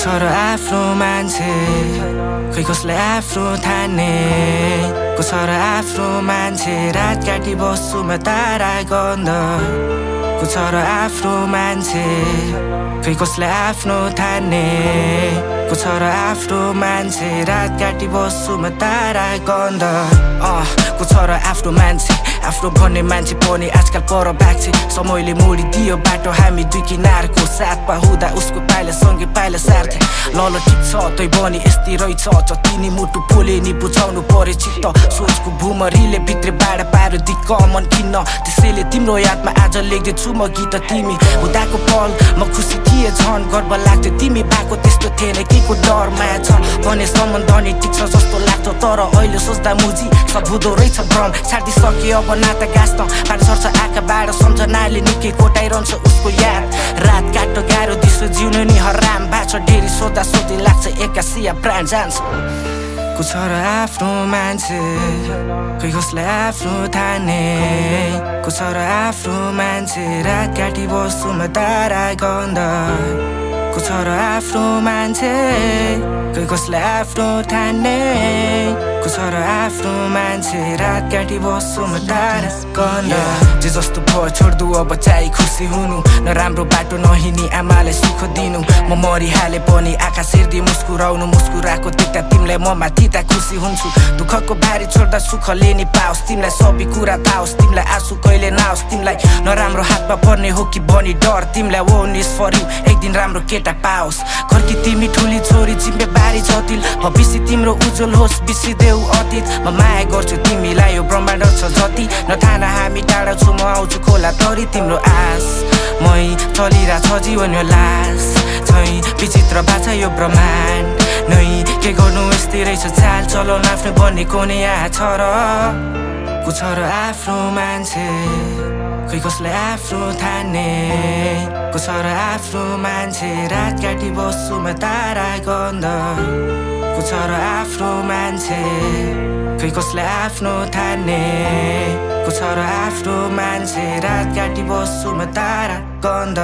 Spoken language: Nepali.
छ र आफ्नो मान्छे खै कसलाई आफ्नो ठान्ने को छ र आफ्नो मान्छे रात काटी बस्छु म तारा गन्ध को छ र आफ्नो मान्छे खै कसलाई आफ्नो ठान्ने को छ र आफ्नो मान्छे रात काटी बस्छु म तारा गन्ध को छ र आफ्नो मान्छे आफ्नो भन्ने मान्छे पनि आजकल पर भाग्छे समयले मोडिदियो बाटो हामी दुई किनारको साथमा हुँदा उसको पाइला सँगै पाइला सार्थे ल ठिक छ तै बनी यस्तै रहेछ जति मुटु पोले नि बुझाउनु पर्यो चित्त सोचको भुमरीले भित्र बाडा पारो दिक्क मन किन्न त्यसैले तिम्रो यादमा आज लेख्दैछु म गीत तिमी हुँदाको पल म खुसी थिएँ झन् गर्व लाग्थ्यो तिमी भएको त्यस्तो थिएन केको डर माया छ भने सम्बन्ध नि ठिक छ जस्तो लाग्थ्यो तर अहिले सोच्दा मुजी सब हुँदो रहेछ भ्रम छाडिसके अब नाता गाँच्न पानी सर्छ आँखाबाट सम्झनाले निकै कोटाइरहन्छ उसको याद रात काट्न गाह्रो दिसो जिउनु नि हराम बाछ ढेरी सोध्दा सोधी लाग्छ एक्कासिया प्राण जान्छ को छ र आफ्नो मान्छे खै कसलाई आफ्नो ठान्ने को छ र आफ्नो मान्छे रात काटी बस्छु म तारा गन्ध को छ र आफ्नो मान्छे खै कसलाई आफ्नो ठान्ने को छ र आफ्नो मान्छे रात काटी बस्छु म तारा गन्ध जे जस्तो भयो छोड्दु अब चाहिँ खुसी हुनु नराम्रो बाटो नहिनी आमालाई सुख दिनु म मरिहाले पनि आकाश हेर्दै मुस्कुराउनु मुस्कुराको देख्दा तिमीलाई म माथि ता खुसी हुन्छु दुःखको भारी छोड्दा सुखले नि पाओस् तिमीलाई सबै कुरा थाओस् तिमीलाई आँसु कहिले नआओस् तिमीलाई नराम्रो हातमा पर्ने हो कि भनी डर तिमीलाई वो निस फर्यु एक दिन राम्रो केटा पाओस् घरकी तिमी ठुली छोरी जिम्मेवारी छ दिल भविष्य तिम्रो उज्जवल होस् बिर्सिदेऊ अतीत म माया गर्छु तिमीलाई यो ब्रह्माण्ड छ जति नठाना हामी टाढा छु म आउँछु खोला तरी तिम्रो आस मै चलिरहेछ जीवन यो लास छै विचित्र बाछा यो ब्रह्माण्ड नै के गर्नु यस्तै रहेछ चाल चलाउन आफ्नो बनेको नै यहाँ छ र को छ र आफ्नो मान्छे खै कसलाई आफ्नो ठान्ने को छ र आफ्नो मान्छे रात काटी बस्छु म तारा गन्ध को छ र आफ्नो मान्छे खै कसलाई आफ्नो ठान्ने को छ र आफ्नो मान्छे रात काटी बस्छु म तारा गन्ध